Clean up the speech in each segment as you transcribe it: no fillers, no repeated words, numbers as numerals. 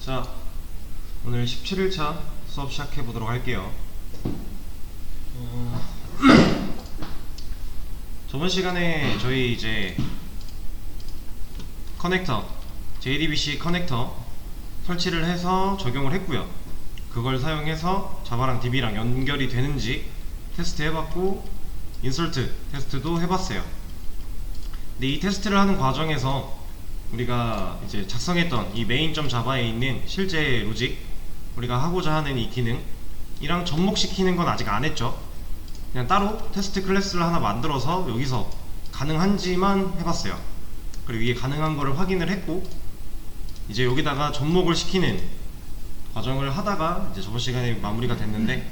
자, 오늘 17일차 수업 시작해 보도록 할게요. 저번 시간에 저희 이제 커넥터, JDBC 커넥터 설치를 해서 적용을 했고요. 그걸 사용해서 자바랑 DB랑 연결이 되는지 테스트 해봤고, 인설트 테스트도 해봤어요. 근데 이 테스트를 하는 과정에서 우리가 이제 작성했던 이 main.java에 있는 실제 로직, 우리가 하고자 하는 이 기능이랑 접목시키는 건 아직 안 했죠. 그냥 따로 테스트 클래스를 하나 만들어서 여기서 가능한지만 해봤어요. 그리고 이게 가능한 거를 확인을 했고, 이제 여기다가 접목을 시키는 과정을 하다가 이제 저번 시간에 마무리가 됐는데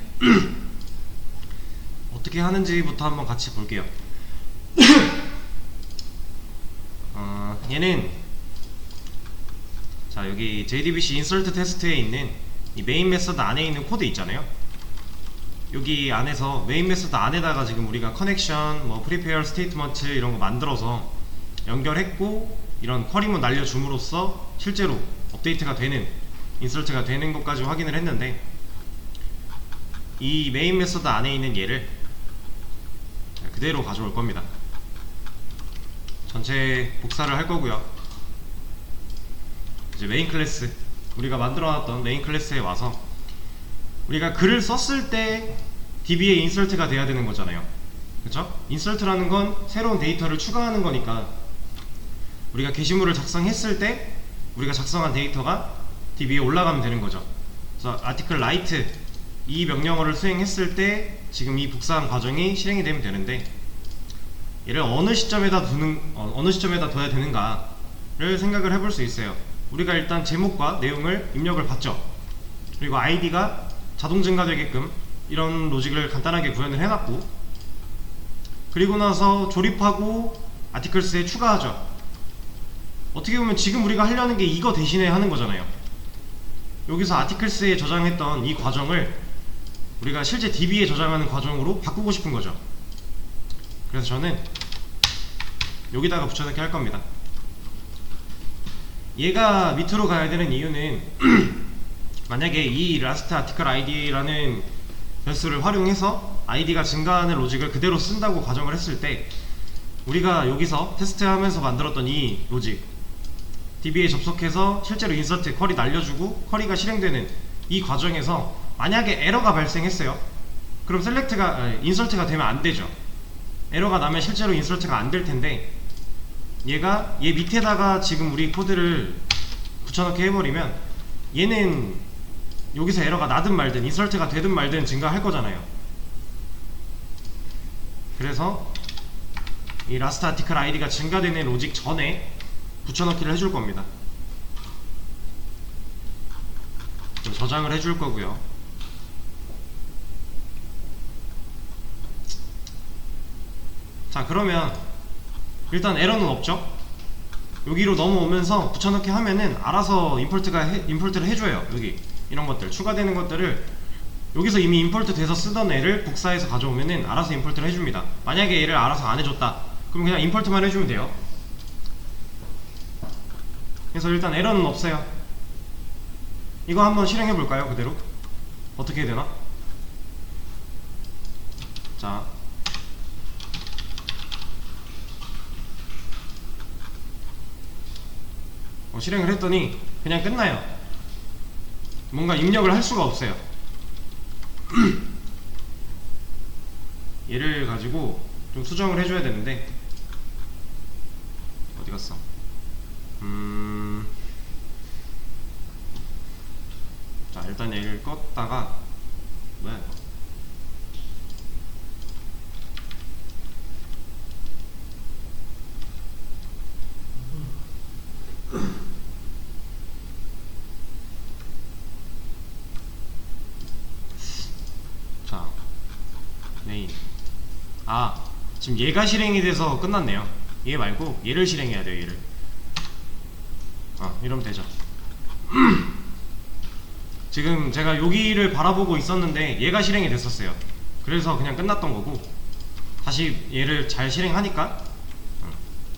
어떻게 하는지부터 한번 같이 볼게요. 얘는 자, 여기 JDBC 인설트 테스트에 있는 이 메인 메서드 안에 있는 코드 있잖아요. 여기 안에서 메인 메서드 안에다가 지금 우리가 커넥션, 뭐 프리페어 스테이트먼트 이런 거 만들어서 연결했고, 이런 쿼리문 날려줌으로써 실제로 업데이트가 되는, 인설트가 되는 것까지 확인을 했는데, 이 메인 메서드 안에 있는 얘를 그대로 가져올 겁니다. 전체 복사를 할 거고요. 이제 메인 클래스, 우리가 만들어놨던 메인 클래스에 와서 우리가 글을 썼을 때 DB에 인설트가 돼야 되는 거잖아요. 그쵸? 인설트라는 건 새로운 데이터를 추가하는 거니까, 우리가 게시물을 작성했을 때 우리가 작성한 데이터가 DB에 올라가면 되는 거죠. 그래서 article write 이 명령어를 수행했을 때 지금 이 복사한 과정이 실행이 되면 되는데, 얘를 어느 시점에다 둬야 되는가를 생각을 해볼 수 있어요. 우리가 일단 제목과 내용을 입력을 받죠. 그리고 id가 자동 증가되게끔 이런 로직을 간단하게 구현을 해놨고, 그리고 나서 조립하고 articles에 추가하죠. 어떻게 보면 지금 우리가 하려는 게 이거 대신에 하는 거잖아요. 여기서 articles에 저장했던 이 과정을 우리가 실제 DB에 저장하는 과정으로 바꾸고 싶은 거죠. 그래서 저는 여기다가 붙여넣기 할 겁니다. 얘가 밑으로 가야 되는 이유는 만약에 이 last article id라는 변수를 활용해서 id가 증가하는 로직을 그대로 쓴다고 가정을 했을 때, 우리가 여기서 테스트하면서 만들었던 이 로직, DB에 접속해서 실제로 인서트 쿼리 날려주고 쿼리가 실행되는 이 과정에서 만약에 에러가 발생했어요. 그럼 인설트가 되면 안 되죠. 에러가 나면 실제로 인설트가 안 될 텐데, 얘 밑에다가 지금 우리 코드를 붙여넣기 해버리면 얘는 여기서 에러가 나든 말든 인설트가 되든 말든 증가할 거잖아요. 그래서 이 last article id가 증가되는 로직 전에 붙여넣기를 해줄 겁니다. 저장을 해줄 거고요. 자, 그러면 일단 에러는 없죠? 여기로 넘어오면서 붙여넣기 하면은 알아서 임포트를 해줘요. 여기 이런 것들, 추가되는 것들을 여기서 이미 임포트 돼서 쓰던 애를 복사해서 가져오면은 알아서 임포트를 해줍니다. 만약에 얘를 알아서 안 해줬다, 그럼 그냥 임포트만 해주면 돼요. 그래서 일단 에러는 없어요. 이거 한번 실행해 볼까요? 그대로 어떻게 해야 되나? 자, 실행을 했더니 그냥 끝나요. 뭔가 입력을 할 수가 없어요. 얘를 가지고 좀 수정을 해줘야 되는데, 어디 갔어? 자, 일단 얘를 껐다가, 뭐야 이거? 자, 메인. 지금 얘가 실행이 돼서 끝났네요. 얘 말고 얘를 실행해야 돼요. 얘를. 이러면 되죠. 지금 제가 여기를 바라보고 있었는데 얘가 실행이 됐었어요. 그래서 그냥 끝났던 거고, 다시 얘를 잘 실행하니까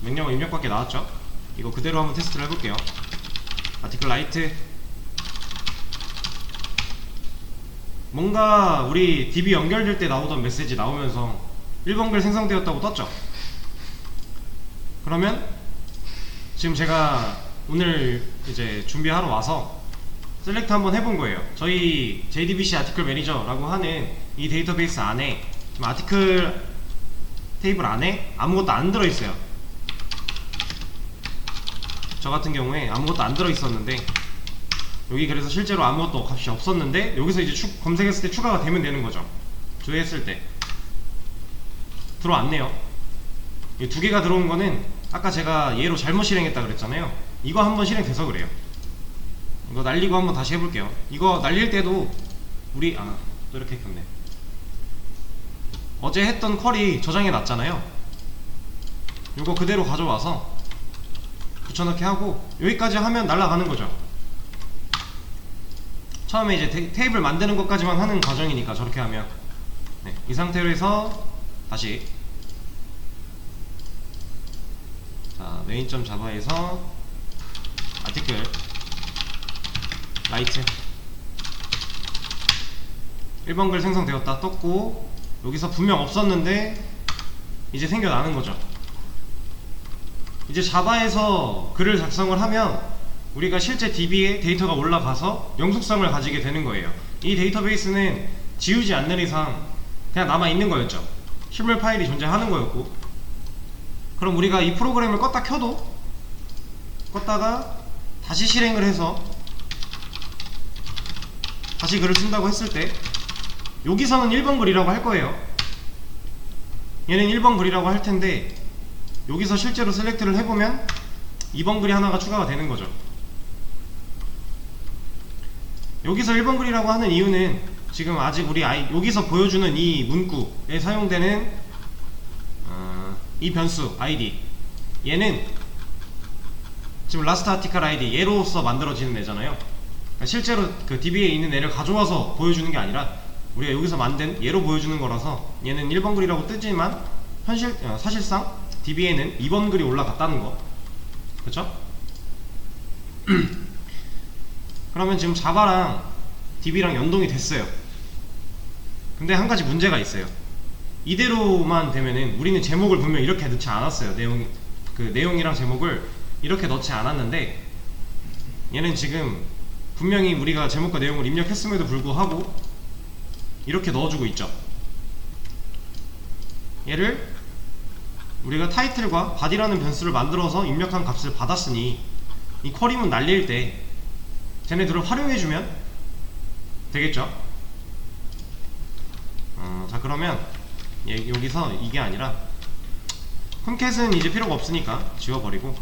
명령어 입력밖에 나왔죠. 이거 그대로 한번 테스트를 해볼게요. article write 뭔가 우리 DB 연결될 때 나오던 메시지 나오면서 1번 글 생성되었다고 떴죠. 그러면 지금 제가 오늘 이제 준비하러 와서 셀렉트 한번 해본 거예요. 저희 JDBC 아티클 매니저라고 하는 이 데이터베이스 안에 지금 아티클 테이블 안에 아무것도 안 들어있어요. 저 같은 경우에 아무것도 안 들어있었는데, 여기 그래서 실제로 아무것도 값이 없었는데 여기서 이제 검색했을 때 추가가 되면 되는 거죠. 조회했을 때 들어왔네요. 이 두 개가 들어온 거는 아까 제가 얘로 잘못 실행했다 그랬잖아요. 이거 한번 실행돼서 그래요. 이거 날리고 한번 다시 해볼게요. 이거 날릴 때도 우리 또 이렇게 켰네. 어제 했던 쿼리 저장해 놨잖아요. 이거 그대로 가져와서 붙여넣기 하고 여기까지 하면 날아가는 거죠. 처음에 이제 테이블 만드는 것까지만 하는 과정이니까 저렇게 하면 네, 이 상태로 해서 다시 자 메인.자바에서 아티클 라이트 1번 글 생성되었다 떴고, 여기서 분명 없었는데 이제 생겨나는 거죠. 이제 자바에서 글을 작성을 하면 우리가 실제 DB에 데이터가 올라가서 영속성을 가지게 되는 거예요. 이 데이터베이스는 지우지 않는 이상 그냥 남아있는 거였죠. 실물 파일이 존재하는 거였고, 그럼 우리가 이 프로그램을 껐다 켜도 껐다가 다시 실행을 해서 다시 글을 쓴다고 했을 때 여기서는 1번 글이라고 할 거예요. 얘는 1번 글이라고 할 텐데 여기서 실제로 셀렉트를 해보면 2번 글이 하나가 추가가 되는 거죠. 여기서 1번 글이라고 하는 이유는 지금 아직 우리 여기서 보여주는 이 문구에 사용되는 이 변수 ID, 얘는 지금 라스트 아티클 ID 얘로서 만들어지는 애잖아요. 그러니까 실제로 그 DB에 있는 애를 가져와서 보여주는 게 아니라 우리가 여기서 만든 얘로 보여주는 거라서 얘는 1번 글이라고 뜨지만 사실상 DB에는 2번 글이 올라갔다는 거, 그쵸? 그러면 지금 자바랑 DB랑 연동이 됐어요. 근데 한 가지 문제가 있어요. 이대로만 되면은 우리는 제목을 분명 이렇게 넣지 않았어요. 내용이랑 제목을 이렇게 넣지 않았는데, 얘는 지금 분명히 우리가 제목과 내용을 입력했음에도 불구하고 이렇게 넣어주고 있죠. 얘를 우리가 타이틀과 바디라는 변수를 만들어서 입력한 값을 받았으니 이 쿼리문 날릴 때 쟤네들을 활용해주면 되겠죠. 자 그러면 여기서 이게 아니라 콘캣은 이제 필요가 없으니까 지워버리고,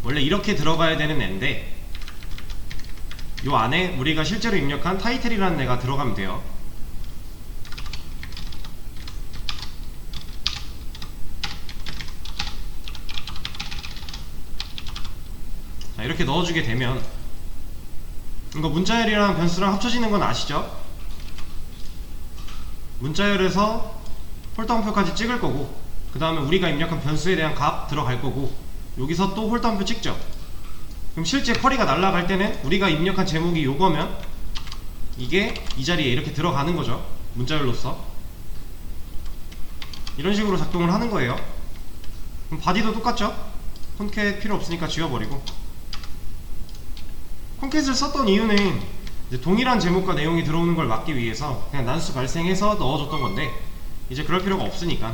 원래 이렇게 들어가야 되는 애인데 요 안에 우리가 실제로 입력한 타이틀이라는 애가 들어가면 돼요. 자 이렇게 넣어주게 되면 이거 문자열이랑 변수랑 합쳐지는 건 아시죠? 문자열에서 홀더함표까지 찍을 거고, 그 다음에 우리가 입력한 변수에 대한 값 들어갈 거고, 여기서 또 홀더함표 찍죠. 그럼 실제 쿼리가 날아갈 때는 우리가 입력한 제목이 요거면 이게 이 자리에 이렇게 들어가는 거죠. 문자열로서 이런 식으로 작동을 하는 거예요. 그럼 바디도 똑같죠? 콘캣 필요 없으니까 지워버리고, 콘캣을 썼던 이유는 이제 동일한 제목과 내용이 들어오는 걸 막기 위해서 그냥 난수 발생해서 넣어줬던 건데, 이제 그럴 필요가 없으니까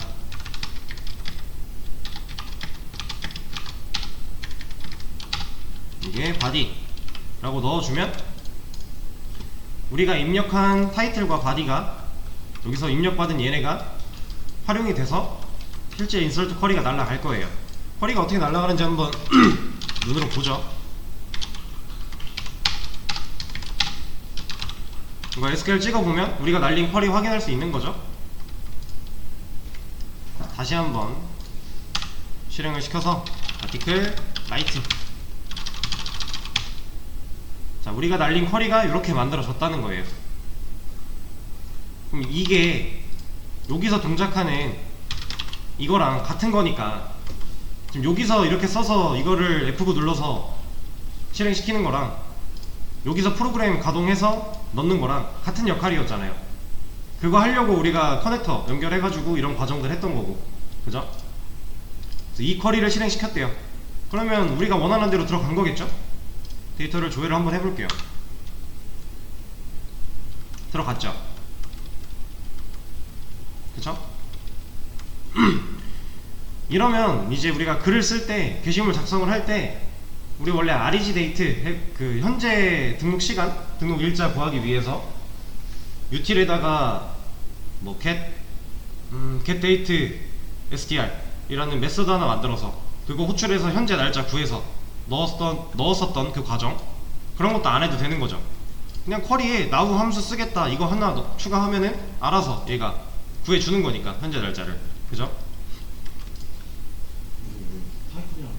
이게 바디라고 넣어주면 우리가 입력한 타이틀과 바디가 여기서 입력받은 얘네가 활용이 돼서 실제 인서트 쿼리가 날아갈 거예요. 쿼리가 어떻게 날아가는지 한번 눈으로 보죠. 이거 SQL 찍어보면 우리가 날린 쿼리 확인할 수 있는 거죠. 다시 한번 실행을 시켜서 아티클 라이트, 자 우리가 날린 쿼리가 이렇게 만들어졌다는 거예요. 그럼 이게 여기서 동작하는 이거랑 같은 거니까 지금 여기서 이렇게 써서 이거를 F9 눌러서 실행시키는 거랑 여기서 프로그램 가동해서 넣는 거랑 같은 역할이었잖아요. 그거 하려고 우리가 커넥터 연결해가지고 이런 과정들 했던 거고, 그죠? 그래서 이 쿼리를 실행시켰대요. 그러면 우리가 원하는 대로 들어간 거겠죠? 데이터를 조회를 한번 해볼게요. 들어갔죠? 그쵸? 이러면 이제 우리가 글을 쓸 때, 게시물 작성을 할 때 우리 원래 REG 데이트, 그 현재 등록 시간, 등록 일자 구하기 위해서 util에다가 뭐 get date str 이라는 메소드 하나 만들어서 그거 호출해서 현재 날짜 구해서 넣었었던 그 과정, 그런 것도 안 해도 되는 거죠. 그냥 쿼리에 now 함수 쓰겠다 이거 하나 추가하면은 알아서 얘가 구해주는 거니까, 현재 날짜를. 그죠? 타이틀이랑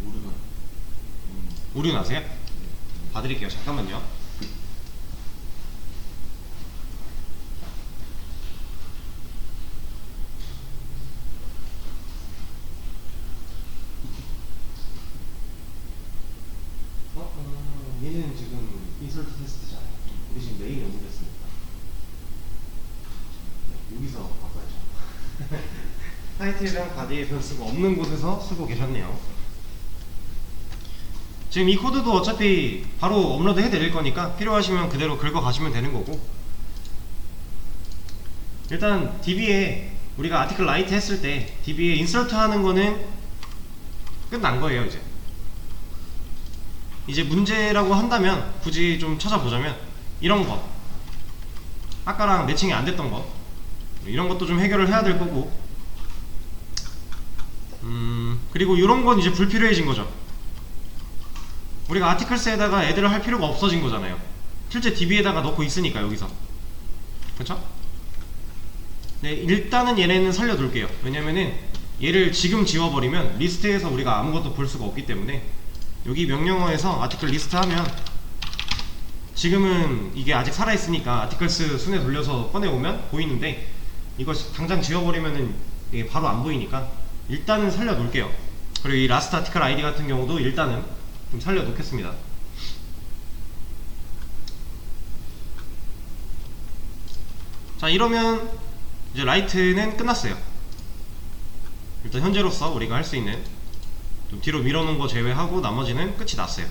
오류가 오류 나세요? 봐드릴게요. 잠깐만요. 얘는 지금 인설트 테스트잖아요. 우리 지금 메일에 옮겼으니까. 네, 여기서 바꿔야죠. 타이틀이랑 바디에 별 쓰고 없는 곳에서 쓰고 계셨네요. 지금 이 코드도 어차피 바로 업로드 해드릴 거니까 필요하시면 그대로 긁어 가시면 되는 거고, 일단 DB에 우리가 아티클 라이트 했을 때 DB에 인서트 하는 거는 끝난 거예요. 이제 문제라고 한다면 굳이 좀 찾아보자면 이런 거, 아까랑 매칭이 안 됐던 거, 이런 것도 좀 해결을 해야 될 거고, 그리고 이런 건 이제 불필요해진 거죠. 우리가 아티클스에다가 애들을 할 필요가 없어진 거잖아요. 실제 DB에다가 넣고 있으니까 여기서. 그쵸? 네, 일단은 얘네는 살려둘게요. 왜냐면은 얘를 지금 지워버리면 리스트에서 우리가 아무것도 볼 수가 없기 때문에, 여기 명령어에서 아티클 리스트 하면 지금은 이게 아직 살아있으니까 아티클스 순에 돌려서 꺼내오면 보이는데, 이거 당장 지워버리면은 이게 바로 안 보이니까 일단은 살려놓을게요. 그리고 이 라스트 아티클 아이디 같은 경우도 일단은 좀 살려놓겠습니다. 자, 이러면 이제 라이트는 끝났어요. 일단 현재로서 우리가 할 수 있는, 좀 뒤로 밀어놓은 거 제외하고 나머지는 끝이 났어요.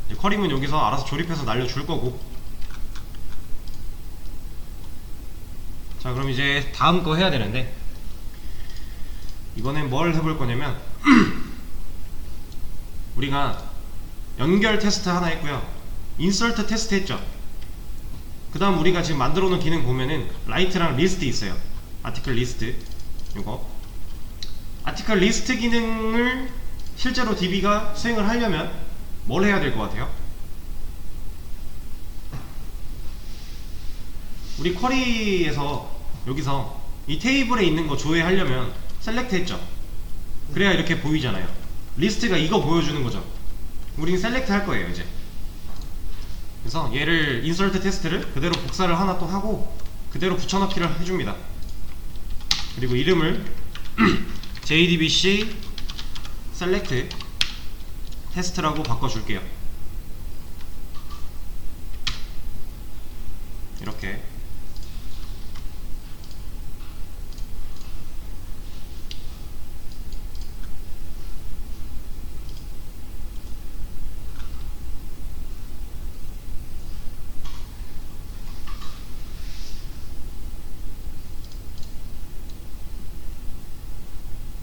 이제 쿼리문 여기서 알아서 조립해서 날려줄 거고. 자, 그럼 이제 다음 거 해야 되는데, 이번엔 뭘 해볼 거냐면 우리가 연결 테스트 하나 했고요, 인서트 테스트 했죠. 그 다음 우리가 지금 만들어 놓은 기능 보면은 라이트랑 리스트 있어요. 아티클 리스트. 요거 아티클 리스트 기능을 실제로 DB가 수행을 하려면 뭘 해야 될 것 같아요? 우리 쿼리에서 여기서 이 테이블에 있는 거 조회하려면 셀렉트 했죠. 그래야 이렇게 보이잖아요. 리스트가 이거 보여주는 거죠. 우린 셀렉트 할 거예요 이제. 그래서 얘를 인서트 테스트를 그대로 복사를 하나 또 하고 그대로 붙여넣기를 해줍니다. 그리고 이름을 JDBC select 테스트라고 바꿔줄게요. 이렇게.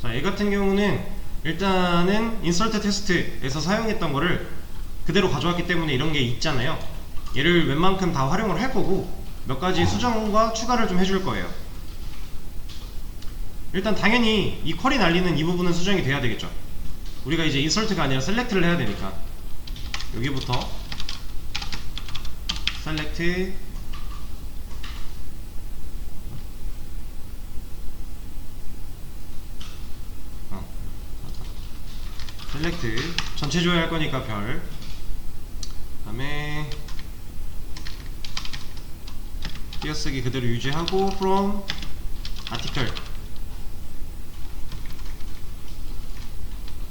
자, 얘 같은 경우는 일단은 인서트 테스트에서 사용했던 거를 그대로 가져왔기 때문에 이런 게 있잖아요. 얘를 웬만큼 다 활용을 할 거고 몇 가지 수정과 추가를 좀 해줄 거예요. 일단 당연히 이 쿼리 날리는 이 부분은 수정이 돼야 되겠죠. 우리가 이제 인서트가 아니라 셀렉트를 해야 되니까 여기부터 셀렉트 셀렉트 전체 조회할 거니까 별, 그 다음에 띄어쓰기 그대로 유지하고 from article,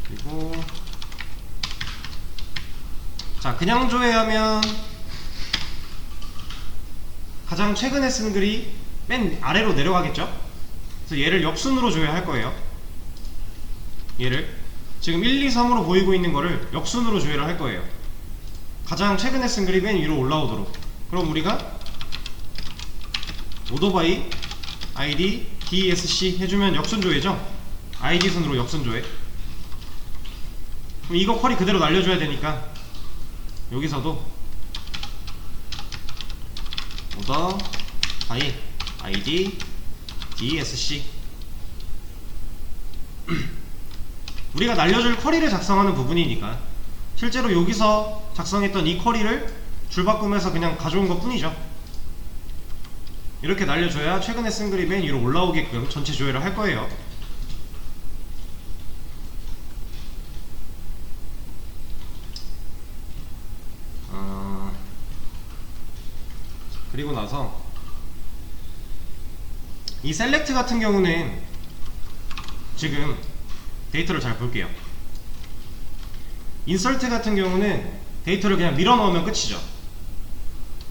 그리고 자, 그냥 조회하면 가장 최근에 쓴 글이 맨 아래로 내려가겠죠? 그래서 얘를 역순으로 조회할 거예요. 얘를 지금 1, 2, 3으로 보이고 있는 거를 역순으로 조회를 할 거예요. 가장 최근에 쓴 글이 맨 위로 올라오도록. 그럼 우리가 오더바이 id dsc 해주면 역순 조회죠? id 순으로 역순 조회. 그럼 이거 쿼리 그대로 날려줘야 되니까 여기서도 오더바이 id dsc 우리가 날려줄 쿼리를 작성하는 부분이니까 실제로 여기서 작성했던 이 쿼리를 줄바꿈해서 그냥 가져온 것 뿐이죠. 이렇게 날려줘야 최근에 쓴 글이 맨 위로 올라오게끔 전체 조회를 할 거예요. 그리고 나서 이 셀렉트 같은 경우는 지금 데이터를 잘 볼게요. 인설트 같은 경우는 데이터를 그냥 밀어 넣으면 끝이죠.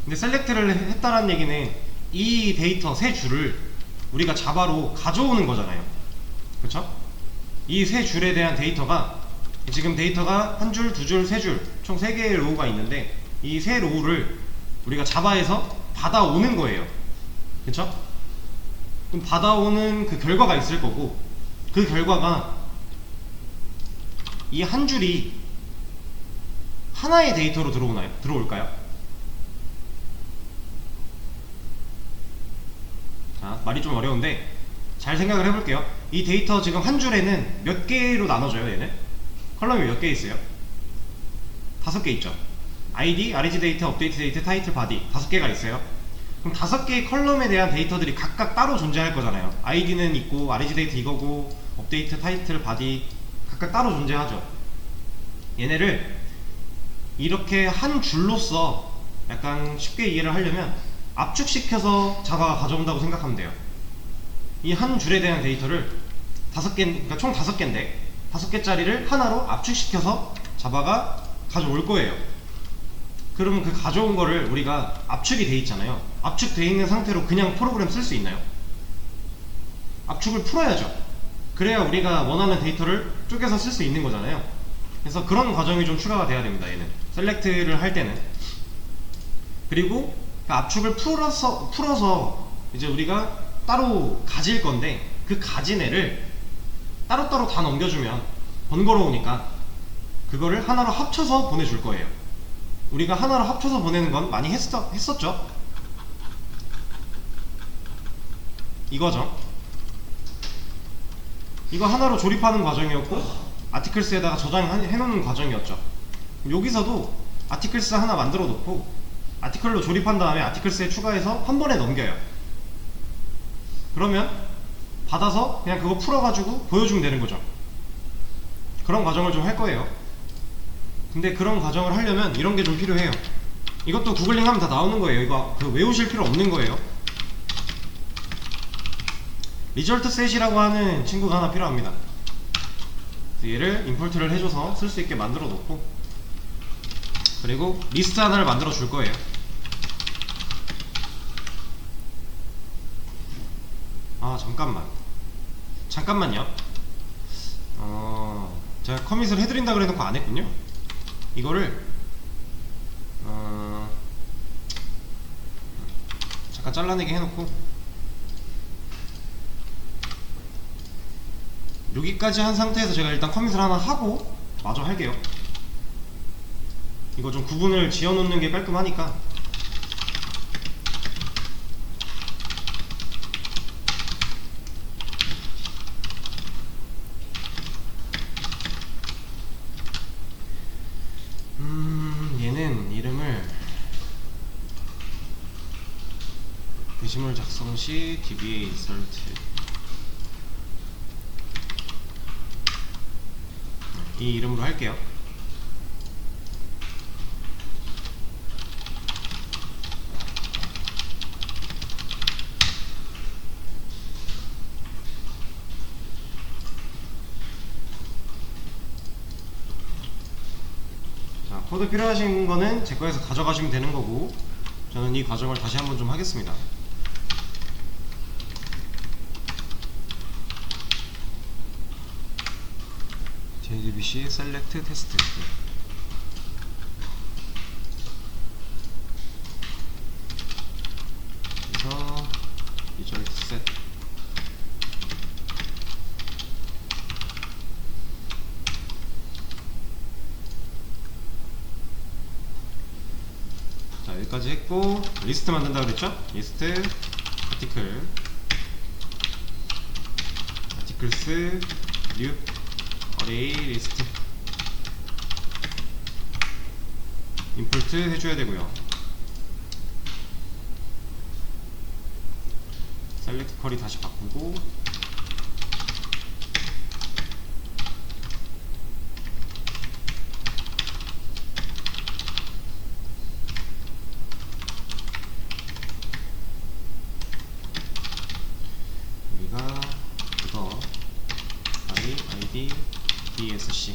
근데 셀렉트를 했다는 얘기는 이 데이터 세 줄을 우리가 자바로 가져오는 거잖아요. 그쵸? 이 세 줄에 대한 데이터가 지금 데이터가 한 줄, 두 줄, 세 줄, 총 3개의 로우가 있는데 이 세 로우를 우리가 자바에서 받아오는 거예요. 그쵸? 그럼 받아오는 그 결과가 있을 거고 그 결과가 이 한 줄이 하나의 데이터로 들어올까요? 자, 말이 좀 어려운데 잘 생각을 해볼게요. 이 데이터 지금 한 줄에는 몇 개로 나눠져요? 얘는? 컬럼이 몇 개 있어요? 5개 있죠. id, rg 데이터, 업데이트 데이터, 타이틀, 바디 5개가 있어요. 그럼 5개의 컬럼에 대한 데이터들이 각각 따로 존재할 거잖아요. id는 있고 rg 데이터 이거고 업데이트, 타이틀, 바디 각각 따로 존재하죠. 얘네를 이렇게 한 줄로서 약간 쉽게 이해를 하려면 압축시켜서 자바가 가져온다고 생각하면 돼요. 이 한 줄에 대한 데이터를 5개, 그러니까 총 5개인데 5개짜리를 하나로 압축시켜서 자바가 가져올 거예요. 그러면 그 가져온 거를 우리가 압축이 돼 있잖아요. 압축돼 있는 상태로 그냥 프로그램 쓸 수 있나요? 압축을 풀어야죠. 그래야 우리가 원하는 데이터를 쪼개서 쓸 수 있는 거잖아요. 그래서 그런 과정이 좀 추가가 돼야 됩니다. 얘는 셀렉트를 할 때는. 그리고 그 압축을 풀어서 이제 우리가 따로 가질 건데 그 가진 애를 따로따로 다 넘겨주면 번거로우니까 그거를 하나로 합쳐서 보내줄 거예요. 우리가 하나로 합쳐서 보내는 건 많이 했었죠? 이거죠. 이거 하나로 조립하는 과정이었고 아티클스에다가 저장해놓는 과정이었죠. 여기서도 아티클스 하나 만들어 놓고 아티클로 조립한 다음에 아티클스에 추가해서 한 번에 넘겨요. 그러면 받아서 그냥 그거 풀어가지고 보여주면 되는 거죠. 그런 과정을 좀 할 거예요. 근데 그런 과정을 하려면 이런 게 좀 필요해요. 이것도 구글링 하면 다 나오는 거예요. 이거 외우실 필요 없는 거예요. 리절트 셋이라고 하는 친구가 하나 필요합니다. 얘를 임포트를 해줘서 쓸 수 있게 만들어 놓고 그리고 리스트 하나를 만들어 줄 거예요. 잠깐만요. 제가 커밋을 해드린다 그래놓고 안 했군요. 이거를 잠깐 잘라내게 해놓고 여기까지 한 상태에서 제가 일단 커밋을 하나 하고 마저 할게요. 이거 좀 구분을 지어놓는 게 깔끔하니까. 얘는 이름을 게시물 작성 시 DBA insert 이 이름으로 할게요. 자, 자, 코드 필요하신 거는 제 거에서 가져가시면 되는 거고, 저는 이 과정을 다시 한번 좀 하겠습니다. JDBC select test. 그래서 result set. 자, 여기까지 했고, 리스트 만든다 그랬죠? 리스트 articles new array list 임포트 해줘야 되고요. select 쿼리 다시 바꾸고, 여기가 이거 id dsc.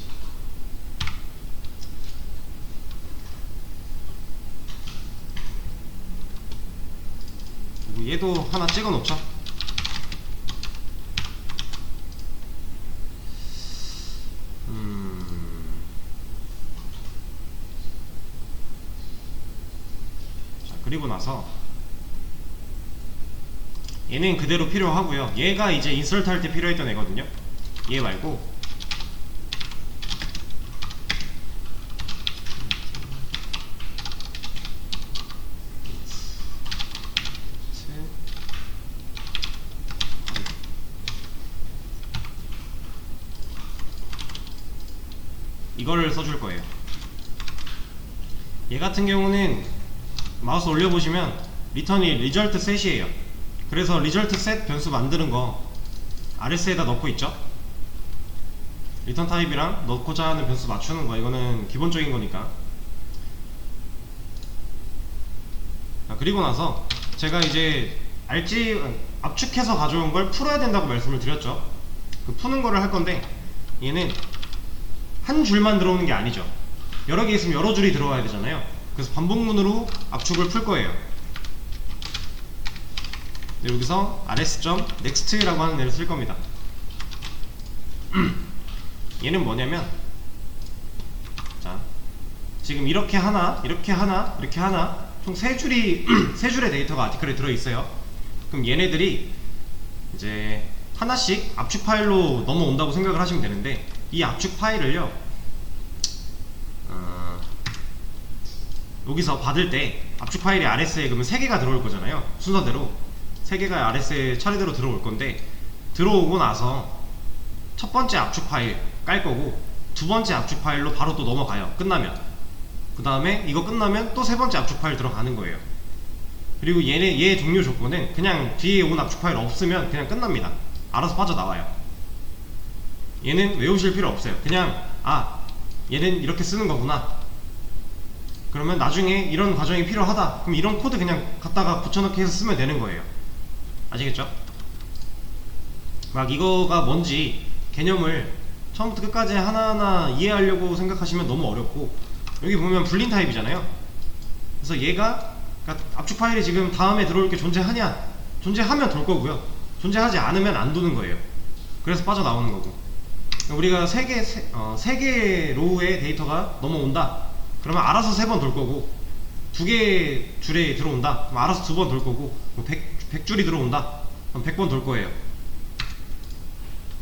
그리고 얘도 하나 찍어 놓자. 자, 그리고 나서 얘는 그대로 필요하고요. 얘가 이제 인서트 할 때 필요했던 애거든요. 얘 말고 이거를 써줄 거예요. 얘 같은 경우는 마우스 올려보시면 리턴이 result set이에요. 그래서 result set 변수 만드는 거 RS에다 넣고 있죠. 리턴 타입이랑 넣고자 하는 변수 맞추는 거, 이거는 기본적인 거니까. 그리고 나서 제가 이제 압축해서 가져온 걸 풀어야 된다고 말씀을 드렸죠. 그 푸는 거를 할 건데, 얘는 한 줄만 들어오는 게 아니죠. 여러 개 있으면 여러 줄이 들어와야 되잖아요. 그래서 반복문으로 압축을 풀 거예요. 여기서 rs.next라고 하는 애를 쓸 겁니다. 얘는 뭐냐면, 자, 지금 이렇게 하나, 이렇게 하나, 이렇게 하나, 총 3줄이 세 줄의 데이터가 아티클에 들어있어요. 그럼 얘네들이 이제 하나씩 압축 파일로 넘어온다고 생각을 하시면 되는데, 이 압축 파일을요, 여기서 받을 때 압축 파일이 RS에 그러면 3개가 들어올 거잖아요. 순서대로 3개가 RS에 차례대로 들어올 건데, 들어오고 나서 첫 번째 압축 파일 깔 거고, 두 번째 압축 파일로 바로 또 넘어가요. 끝나면. 그 다음에 이거 끝나면 또 세 번째 압축 파일 들어가는 거예요. 그리고 얘 종료 조건은 그냥 뒤에 온 압축 파일 없으면 그냥 끝납니다. 알아서 빠져나와요. 얘는 외우실 필요 없어요. 그냥 얘는 이렇게 쓰는 거구나, 그러면 나중에 이런 과정이 필요하다, 그럼 이런 코드 그냥 갖다가 붙여넣기 해서 쓰면 되는 거예요. 아시겠죠? 막 이거가 뭔지 개념을 처음부터 끝까지 하나하나 이해하려고 생각하시면 너무 어렵고, 여기 보면 불린 타입이잖아요. 그래서 얘가, 그러니까 압축 파일이 지금 다음에 들어올 게 존재하냐? 존재하면 돌 거고요. 존재하지 않으면 안 도는 거예요. 그래서 빠져나오는 거고. 우리가 3개 로우의 데이터가 넘어온다, 그러면 알아서 3번 돌 거고, 2개 줄에 들어온다, 그럼 알아서 2번 돌 거고, 뭐 100줄이 들어온다, 그럼 100번 돌 거예요.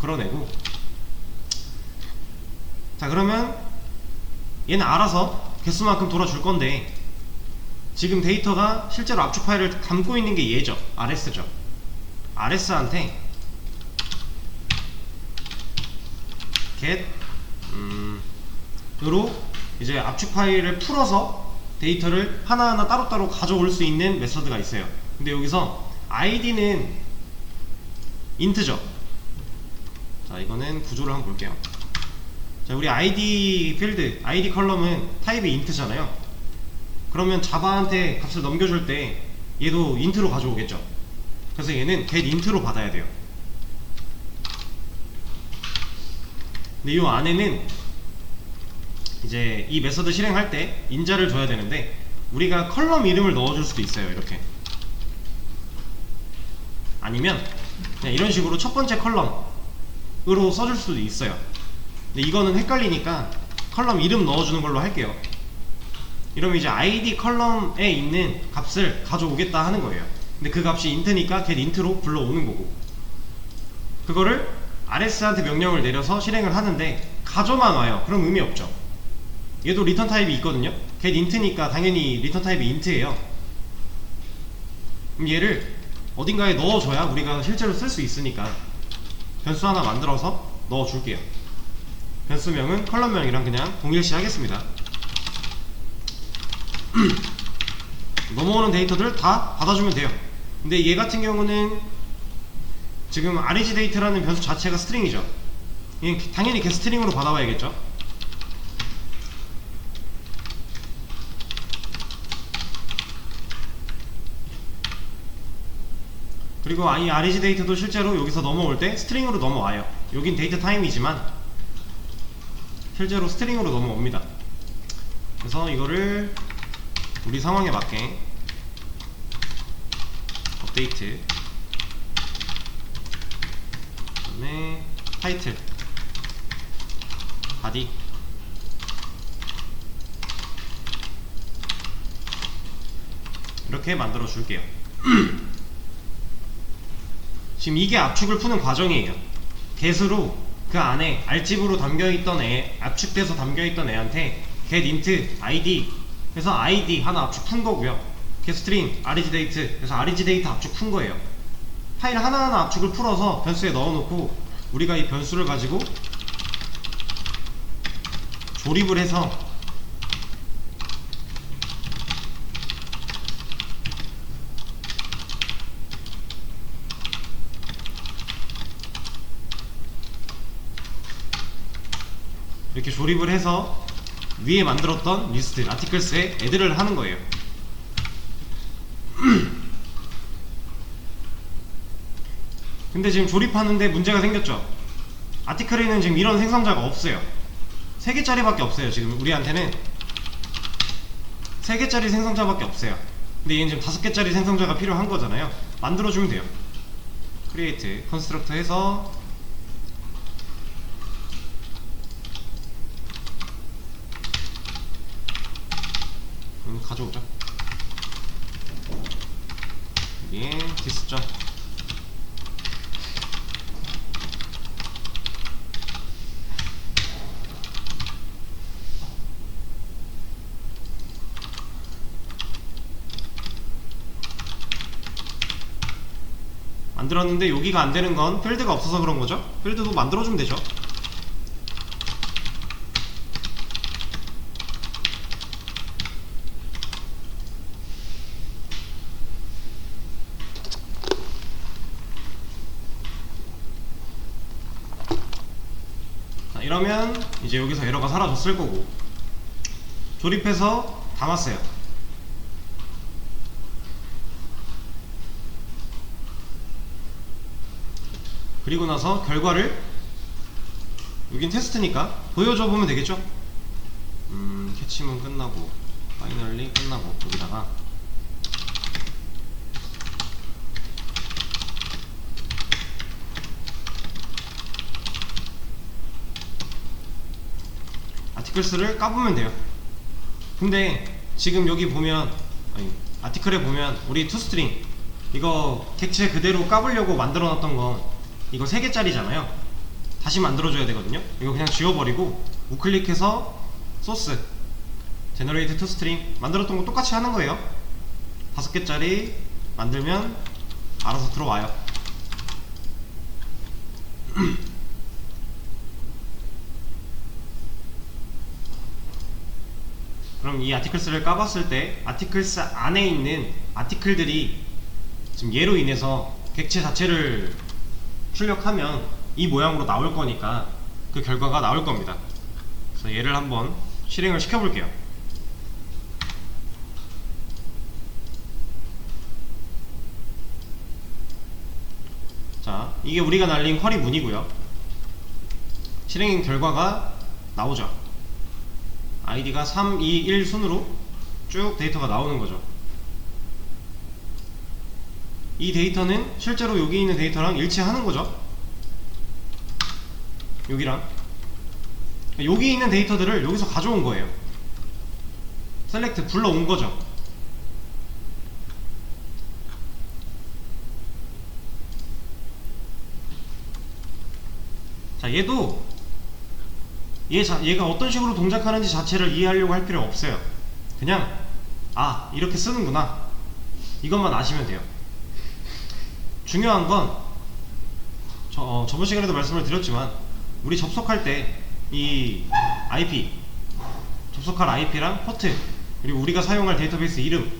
그런 애고. 자, 그러면 얘는 알아서 개수만큼 돌아줄 건데, 지금 데이터가 실제로 압축 파일을 담고 있는 게 얘죠. RS죠. RS한테 get 으로 이제 압축 파일을 풀어서 데이터를 하나하나 따로따로 가져올 수 있는 메서드가 있어요. 근데 여기서 id는 int죠. 자, 이거는 구조를 한번 볼게요. 자, 우리 id 필드, id 컬럼은 타입이 int잖아요. 그러면 자바한테 값을 넘겨줄 때 얘도 int로 가져오겠죠. 그래서 얘는 get int로 받아야 돼요. 근데 이 안에는 이제 이 메서드 실행할 때 인자를 줘야 되는데 우리가 컬럼 이름을 넣어줄 수도 있어요. 이렇게. 아니면 그냥 이런 식으로 첫 번째 컬럼으로 써줄 수도 있어요. 근데 이거는 헷갈리니까 컬럼 이름 넣어주는 걸로 할게요. 이러면 이제 id 컬럼에 있는 값을 가져오겠다 하는 거예요. 근데 그 값이 int니까 getInt로 불러오는 거고, 그거를 rs한테 명령을 내려서 실행을 하는데 가져만 와요. 그럼 의미 없죠. 얘도 리턴 타입이 있거든요. getInt니까 당연히 리턴 타입이 int예요. 그럼 얘를 어딘가에 넣어줘야 우리가 실제로 쓸 수 있으니까 변수 하나 만들어서 넣어줄게요. 변수명은 컬럼명이랑 그냥 동일시 하겠습니다. 넘어오는 데이터들 다 받아주면 돼요. 근데 얘 같은 경우는 지금 REGData라는 변수 자체가 스트링이죠. 얘는 당연히 getString으로 받아와야겠죠. 그리고 이 REGData도 실제로 여기서 넘어올 때 스트링으로 넘어와요. 여긴 데이터 타임이지만 실제로 스트링으로 넘어옵니다. 그래서 이거를 우리 상황에 맞게 업데이트, 그 다음에 타이틀, 바디, 이렇게 만들어 줄게요. 지금 이게 압축을 푸는 과정이에요. get으로 그 안에 알집으로 담겨있던 애, 압축돼서 담겨있던 애한테 getInt id 그래서 id 하나 압축 푼 거고요. getString REGDate 그래서 REGDate 압축 푼 거예요. 파일 하나하나 압축을 풀어서 변수에 넣어놓고 우리가 이 변수를 가지고 조립을 해서 이렇게 조립을 해서 위에 만들었던 리스트, 아티클스에 애드를 하는 거예요. 근데 지금 조립하는데 문제가 생겼죠. 아티클에는 지금 이런 생성자가 없어요. 3개짜리 밖에 없어요. 지금 우리한테는 3개짜리 생성자밖에 없어요. 근데 얘는 지금 5개짜리 생성자가 필요한 거잖아요. 만들어주면 돼요. create, constructor 해서 가져오죠. 여기에 디스점 만들었는데 여기가 안되는 건 필드가 없어서 그런 거죠. 필드도 만들어주면 되죠. 이러면 이제 여기서 에러가 사라졌을 거고, 조립해서 담았어요. 그리고 나서 결과를 여긴 테스트니까 보여줘 보면 되겠죠. 캐치문 끝나고 파이널리 끝나고 여기다가 아티클스를 까보면 돼요. 근데 지금 여기 보면, 아니 아티클에 보면 우리 toString 이거 객체 그대로 까보려고 만들어놨던 건 이거 3개짜리잖아요 다시 만들어줘야 되거든요. 이거 그냥 지워버리고 우클릭해서 소스 generate toString 만들었던 거 똑같이 하는 거예요. 5개짜리 만들면 알아서 들어와요. 그럼 이 아티클스를 까봤을 때 아티클스 안에 있는 아티클들이 지금 얘로 인해서 객체 자체를 출력하면 이 모양으로 나올 거니까 그 결과가 나올 겁니다. 그래서 얘를 한번 실행을 시켜볼게요. 자, 이게 우리가 날린 쿼리 문이고요. 실행 결과가 나오죠. 아이디가 3, 2, 1 순으로 쭉 데이터가 나오는 거죠. 이 데이터는 실제로 여기 있는 데이터랑 일치하는 거죠. 여기랑 여기 있는 데이터들을 여기서 가져온 거예요. 셀렉트 불러온 거죠. 자, 얘가 어떤 식으로 동작하는지 자체를 이해하려고 할 필요 없어요. 그냥 이렇게 쓰는구나, 이것만 아시면 돼요. 중요한 건 저번 시간에도 말씀을 드렸지만, 우리 접속할 때 이 IP, 접속할 IP랑 포트, 그리고 우리가 사용할 데이터베이스 이름,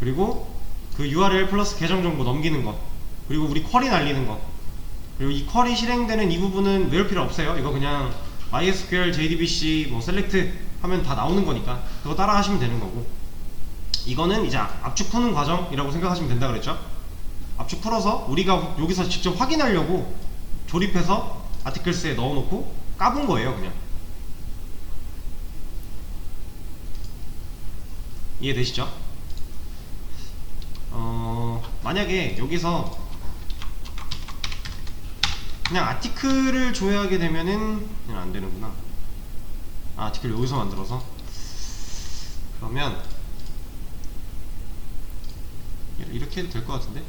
그리고 그 URL 플러스 계정 정보 넘기는 거, 그리고 우리 쿼리 날리는 거, 그리고 이 쿼리 실행되는 이 부분은 외울 필요 없어요. 이거 그냥 MySQL, JDBC, 뭐 셀렉트 하면 다 나오는 거니까 그거 따라 하시면 되는 거고, 이거는 이제 압축 푸는 과정이라고 생각하시면 된다 그랬죠. 압축 풀어서 우리가 여기서 직접 확인하려고 조립해서 아티클스에 넣어놓고 까본 거예요. 그냥 이해되시죠? 만약에 여기서 그냥 아티클을 조회하게 되면은 그냥 안 되는구나. 아티클 여기서 만들어서, 그러면 이렇게 해도 될 것 같은데,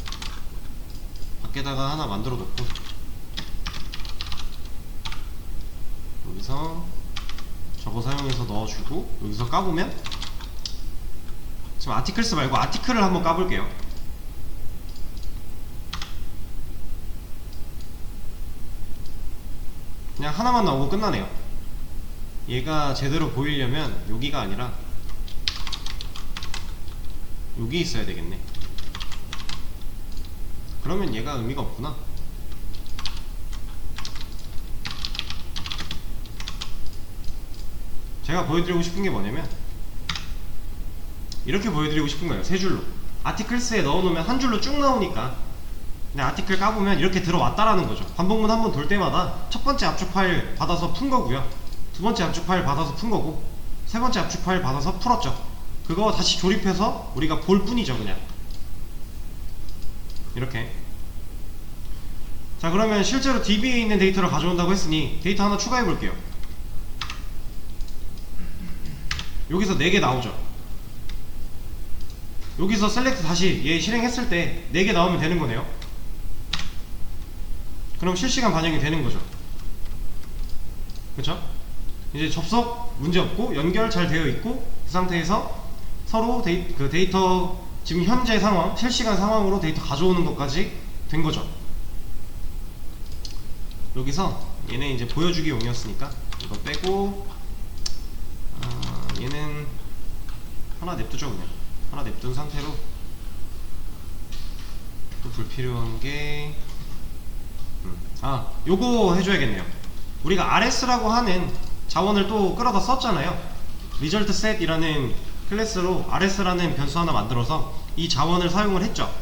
밖에다가 하나 만들어 놓고 여기서 저거 사용해서 넣어주고, 여기서 까보면, 지금 아티클스 말고 아티클을 한번 까볼게요. 그냥 하나만 나오고 끝나네요. 얘가 제대로 보이려면 여기가 아니라 여기 있어야 되겠네. 그러면 얘가 의미가 없구나. 제가 보여드리고 싶은 게 뭐냐면, 이렇게 보여드리고 싶은 거예요. 세 줄로 아티클스에 넣어놓으면 한 줄로 쭉 나오니까, 그냥 아티클 까보면 이렇게 들어왔다라는 거죠. 반복문 한 번 돌 때마다 첫 번째 압축 파일 받아서 푼 거고요, 두 번째 압축 파일 받아서 푼 거고, 세 번째 압축 파일 받아서 풀었죠. 그거 다시 조립해서 우리가 볼 뿐이죠. 그냥 이렇게. 자, 그러면 실제로 DB에 있는 데이터를 가져온다고 했으니 데이터 하나 추가해 볼게요. 여기서 4개 나오죠. 여기서 셀렉트 다시 얘 실행했을 때 4개 나오면 되는 거네요. 그럼 실시간 반영이 되는 거죠. 그쵸? 이제 접속 문제없고 연결 잘 되어 있고, 그 상태에서 서로 데이터 지금 현재 상황, 실시간 상황으로 데이터 가져오는 것까지 된 거죠. 여기서 얘는 이제 보여주기 용이었으니까 이거 빼고, 얘는 하나 냅두죠. 그냥 하나 냅둔 상태로, 또 불필요한 게 요거 해줘야겠네요. 우리가 RS라고 하는 자원을 또 끌어다 썼잖아요. result set 이라는 클래스로 RS라는 변수 하나 만들어서 이 자원을 사용을 했죠.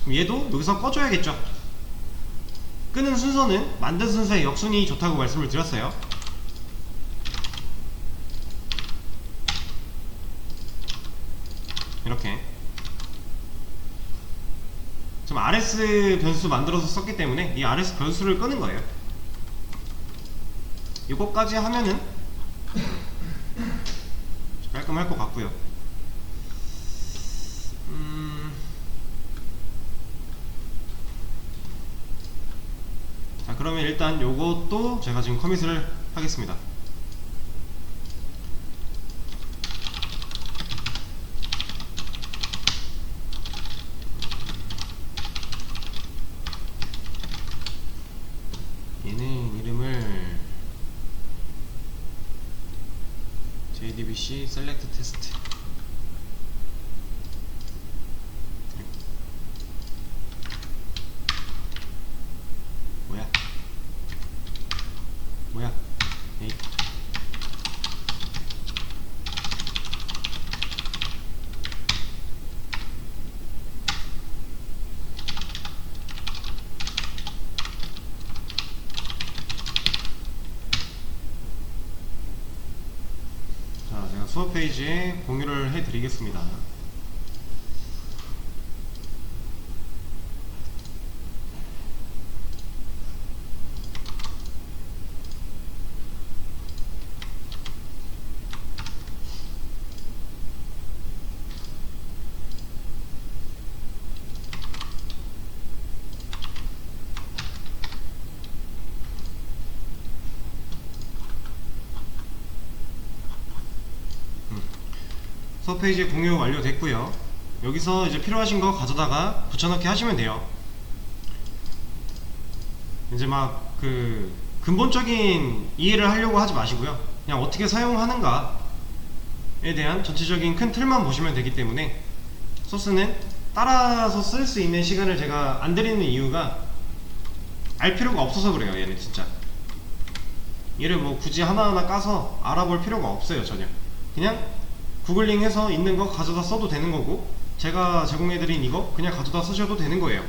그럼 얘도 여기서 꺼줘야겠죠. 끄는 순서는 만든 순서의 역순이 좋다고 말씀을 드렸어요. 이렇게 지금 RS 변수 만들어서 썼기 때문에 이 RS 변수를 끄는 거예요. 이거까지 하면은 깔끔할 것 같고요. 자, 그러면 일단 요것도 제가 지금 커밋을 하겠습니다. 얘는 이름을 JDBC Select Test. 뭐야? 에이. 자, 수업 페이지에 공유를 해 드리겠습니다. 수업 페이지 공유 완료됐고요. 여기서 이제 필요하신 거 가져다가 붙여넣기 하시면 돼요. 이제 막 그 근본적인 이해를 하려고 하지 마시고요. 그냥 어떻게 사용하는가에 대한 전체적인 큰 틀만 보시면 되기 때문에 소스는 따라서 쓸 수 있는 시간을 제가 안 드리는 이유가 알 필요가 없어서 그래요. 얘는 진짜 얘를 뭐 굳이 하나하나 까서 알아볼 필요가 없어요. 전혀. 그냥 구글링 해서 있는 거 가져다 써도 되는 거고, 제가 제공해드린 이거 그냥 가져다 쓰셔도 되는 거예요.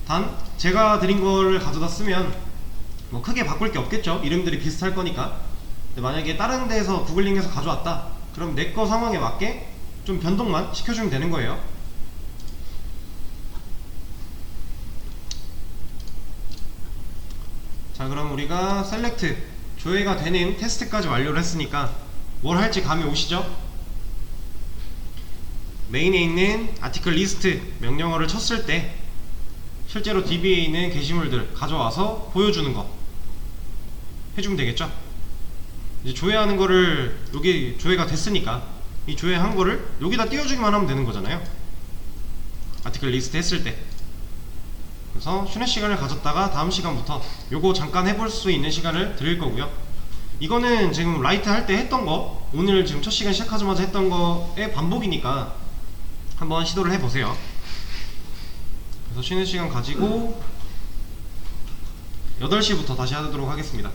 단 제가 드린 거를 가져다 쓰면 뭐 크게 바꿀 게 없겠죠. 이름들이 비슷할 거니까. 근데 만약에 다른 데에서 구글링해서 가져왔다, 그럼 내 거 상황에 맞게 좀 변동만 시켜주면 되는 거예요. 자, 그럼 우리가 셀렉트 조회가 되는 테스트까지 완료를 했으니까 뭘 할지 감이 오시죠? 메인에 있는 아티클 리스트 명령어를 쳤을 때 실제로 DB에 있는 게시물들 가져와서 보여주는 거 해주면 되겠죠? 이제 조회하는 거를, 여기 조회가 됐으니까 이 조회한 거를 여기다 띄워주기만 하면 되는 거잖아요. 아티클 리스트 했을 때. 그래서 쉬는 시간을 가졌다가 다음 시간부터 요거 잠깐 해볼 수 있는 시간을 드릴 거고요. 이거는 지금 라이트 할 때 했던 거, 오늘 지금 첫 시간 시작하자마자 했던 거의 반복이니까 한번 시도를 해보세요. 그래서 쉬는 시간 가지고 8시부터 다시 하도록 하겠습니다.